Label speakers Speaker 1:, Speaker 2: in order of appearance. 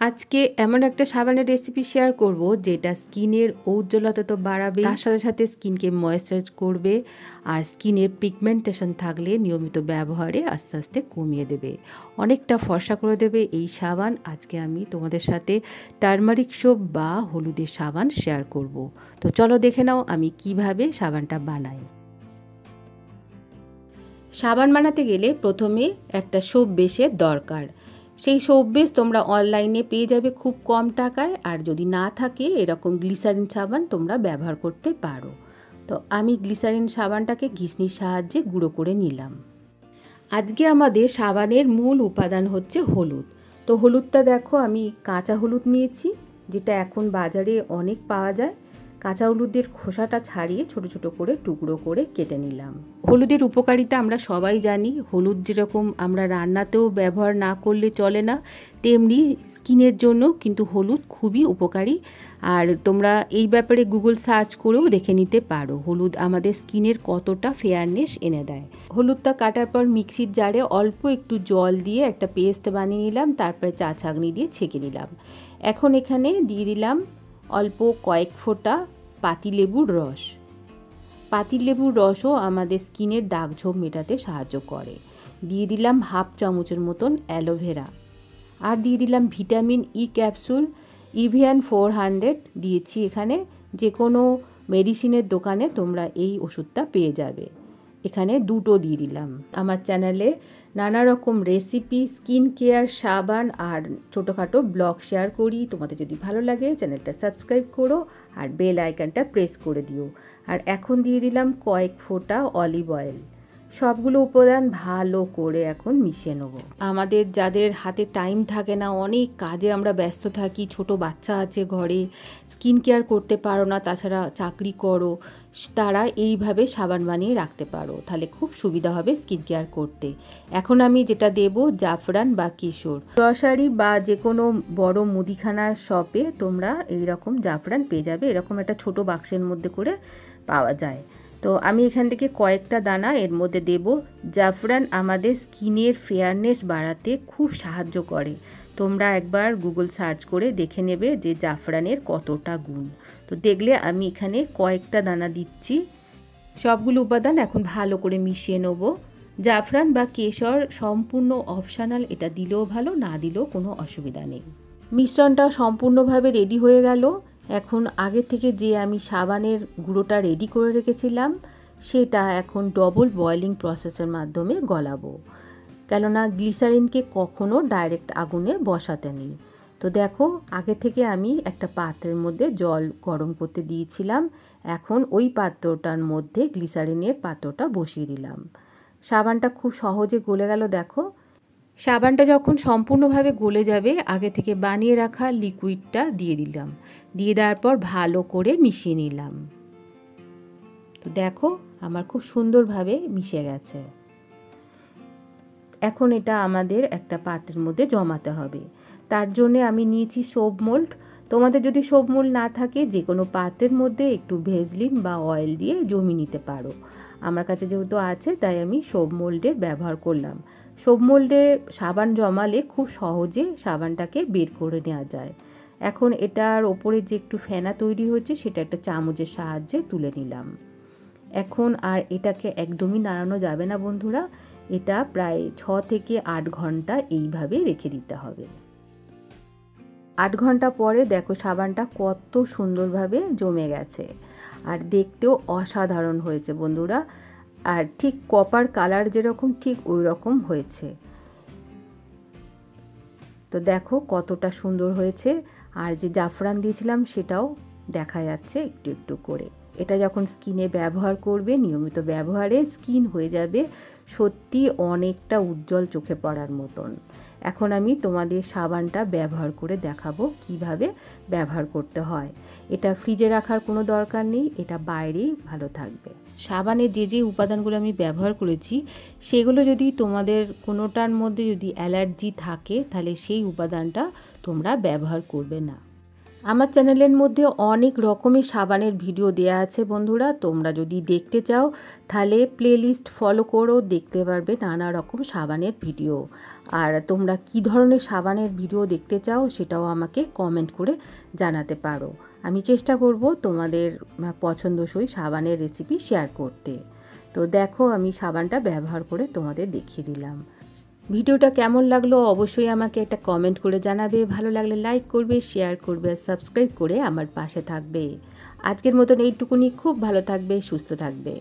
Speaker 1: আজকে এমন একটা সাবানের রেসিপি শেয়ার করব যেটা স্কিনের ঔজ্জ্বলতা তো বাড়াবে, তার সাথে সাথে স্কিনকে ময়েশ্চারাইজ করবে আর স্কিনের পিগমেন্টেশন থাকলে নিয়মিত ব্যবহারে আস্তে আস্তে কমিয়ে দেবে, অনেকটা ফর্সা করে দেবে এই সাবান। আজকে আমি তোমাদের সাথে টারমারিক সোপ বা হলুদের সাবান শেয়ার করব। তো চলো দেখে নাও আমি কিভাবে সাবানটা বানাই। সাবান বানাতে গেলে প্রথমে একটা সোপ বেসের দরকার। সেই সোপ বেস তোমরা অনলাইনে পেয়ে যাবে খুব কম টাকায়, আর যদি না থাকে এরকম গ্লিসারিন সাবান তোমরা ব্যবহার করতে পারো। তো আমি গ্লিসারিন সাবানটাকে ঘিসনির সাহায্যে গুঁড়ো করে নিলাম। আজকে আমাদের সাবানের মূল উপাদান হচ্ছে হলুদ। তো হলুদটা দেখো আমি কাঁচা হলুদ নিয়েছি, যেটা এখন বাজারে অনেক পাওয়া যায়। কাঁচা হলুদের খোসাটা ছাড়িয়ে ছোট ছোট করে টুকরো করে কেটে নিলাম। হলুদের উপকারিতা আমরা সবাই জানি। হলুদ যেরকম আমরা রান্নাতেও ব্যবহার না করলে চলে না, তেমনি স্কিনের জন্য কিন্তু হলুদ খুবই উপকারী। আর তোমরা এই ব্যাপারে গুগল সার্চ করেও দেখে নিতে পারো হলুদ আমাদের স্কিনের কতটা ফেয়ারনেস এনে দেয়। হলুদটা কাটার পর মিক্সির জারে অল্প একটু জল দিয়ে একটা পেস্ট বানিয়ে নিলাম, তারপরে চা ছাঁকনি দিয়ে ছেঁকে নিলাম। এখন এখানে দিয়ে দিলাম অল্প কয়েক ফোঁটা পাতিলেবুর রস। পাতিলেবুর রসও আমাদের স্কিনের দাগ ছোপ মেটাতে সাহায্য করে। দিয়ে দিলাম হাফ চামচের মতন অ্যালোভেরা, আর দিয়ে দিলাম ভিটামিন ই ক্যাপসুল ইভিয়ান 400 দিয়েছি এখানে। যে কোনো মেডিসিনের দোকানে তোমরা এই ওষুধটা পেয়ে যাবে। এখানে দুটো দিয়ে দিলাম। আমার চ্যানেলে নানা রকম রেসিপি, স্কিন কেয়ার, সাবান আর ছোটোখাটো ব্লগ শেয়ার করি। তোমাদের যদি ভালো লাগে চ্যানেলটা সাবস্ক্রাইব করো আর বেল আইকনটা প্রেস করে দিও। আর এখন দিয়ে দিলাম কয়েক ফোঁটা অলিভ অয়েল। সবগুলো উপাদান ভালো করে এখন মিশিয়ে নেবো। আমাদের যাদের হাতে টাইম থাকে না, অনেক কাজে আমরা ব্যস্ত থাকি, ছোট বাচ্চা আছে ঘরে, স্কিন কেয়ার করতে পারো না, তাছাড়া চাকরি করো, তারা এইভাবে সাবান বানিয়ে রাখতে পারো, তাহলে খুব সুবিধা হবে স্কিন কেয়ার করতে। এখন আমি যেটা দেব জাফরান বা কেশর। গ্রসারি বা যে কোনো বড় মুদিখানার শপে তোমরা এইরকম জাফরান পেয়ে যাবে, এরকম একটা ছোট বাক্সের মধ্যে করে পাওয়া যায়। তো আমি এখান থেকে কয়েকটা দানা এর মধ্যে দেব। জাফরান আমাদের স্কিনের ফেয়ারনেস বাড়াতে খুব সাহায্য করে। তোমরা একবার গুগল সার্চ করে দেখে নেবে যে জাফরানের কতটা গুণ। তো দেখলে আমি এখানে কয়েকটা দানা দিচ্ছি। সবগুলো উপাদান এখন ভালো করে মিশিয়ে নেব। জাফরান বা কেশর সম্পূর্ণ অপশনাল, এটা দিলেও ভালো, না দিলেও কোনো অসুবিধা নেই। মিশ্রণটা সম্পূর্ণভাবে রেডি হয়ে গেল। এখন আগে থেকে যে আমি সাবানের গুঁড়োটা রেডি করে রেখেছিলাম সেটা এখন ডবল বয়েলিং প্রসেসের মাধ্যমে গলাবো, কেননা গ্লিসারিনকে কখনো ডাইরেক্ট আগুনে বসাতে নেই। তো দেখো আগে থেকে আমি একটা পাত্রের মধ্যে জল গরম করতে দিয়েছিলাম। এখন ওই পাত্রটার মধ্যে গ্লিসারিনের পাত্রটা বসিয়ে দিলাম। সাবানটা খুব সহজে গলে গেল। দেখো সাবানটা যখন সম্পূর্ণভাবে গলে যাবে আগে থেকে বানিয়ে রাখা লিকুইডটা দিয়ে দিলাম। দিয়ে দেওয়ার পর ভালো করে মিশিয়ে নিলাম। তো দেখো আমার খুব সুন্দরভাবে মিশে গেছে। এখন এটা আমাদের একটা পাত্রের মধ্যে জমাতে হবে। তার জন্য আমি নিয়েছি সোপ মোল্ড। তোমাদের যদি সোপ মোল্ড না থাকে যে কোনো পাত্রের মধ্যে একটু ভেজলিন বা অয়েল দিয়ে জমিয়ে নিতে পারো। আমার কাছে যেহেতু আছে তাই আমি সোপ মোল্ডের ব্যবহার করলাম। সোপ মোল্ডে সাবান জমালে খুব সহজে সাবানটাকে বের করে নেওয়া যায়। এখন এটার ওপরে যে একটু ফেনা তৈরি হচ্ছে সেটা একটা চামচের সাহায্যে তুলে নিলাম। এখন আর এটাকে একদমই নাড়ানো যাবে না বন্ধুরা, এটা প্রায় 6 থেকে 8 ঘন্টা এইভাবে রেখে দিতে হবে। 8 ঘন্টা পরে দেখো সাবানটা কত সুন্দরভাবে জমে গেছে, আর দেখতেও অসাধারণ হয়েছে বন্ধুরা। আর ঠিক কপার কালার যেরকম ঠিক ওই রকম হয়েছে। তো দেখো কতটা সুন্দর হয়েছে। আর যে জাফরান দিয়েছিলাম সেটাও দেখা যাচ্ছে একটু একটু করে। এটা যখন স্কিনে ব্যবহার করবে, নিয়মিত ব্যবহারে স্কিন হয়ে যাবে সত্যি অনেকটা উজ্জ্বল, চোখে পড়ার মতন। এখন আমি তোমাদের সাবানটা ব্যবহার করে দেখাবো কিভাবে ব্যবহার করতে হয়। এটা ফ্রিজে রাখার কোনো দরকার নেই, এটা বাইরেই ভালো থাকবে। সাবানে যে যে উপাদানগুলো আমি ব্যবহার করেছি সেগুলো যদি তোমাদের কোনোটার মধ্যে যদি অ্যালার্জি থাকে তাহলে সেই উপাদানটা তোমরা ব্যবহার করবে না। আমার চ্যানেলের মধ্যে অনেক রকমের সাবানের ভিডিও দেয়া আছে বন্ধুরা, তোমরা যদি দেখতে চাও তাহলে প্লেলিস্ট ফলো করো, দেখতে পারবে নানা রকম সাবানের ভিডিও। আর তোমরা কি ধরনের সাবানের ভিডিও দেখতে চাও সেটাও আমাকে কমেন্ট করে জানাতে পারো। আমি চেষ্টা করব তোমাদের পছন্দসই সাবানের রেসিপি শেয়ার করতে। তো দেখো আমি সাবানটা ব্যবহার করে তোমাদের দেখিয়ে দিলাম। ভিডিওটা কেমন লাগলো অবশ্যই আমাকে একটা কমেন্ট করে জানাবে, ভালো লাগলে লাইক করবে, শেয়ার করবে আর সাবস্ক্রাইব করে আমার পাশে থাকবে। আজকের মতন এইটুকুনি, খুব ভালো থাকবে, সুস্থ থাকবে।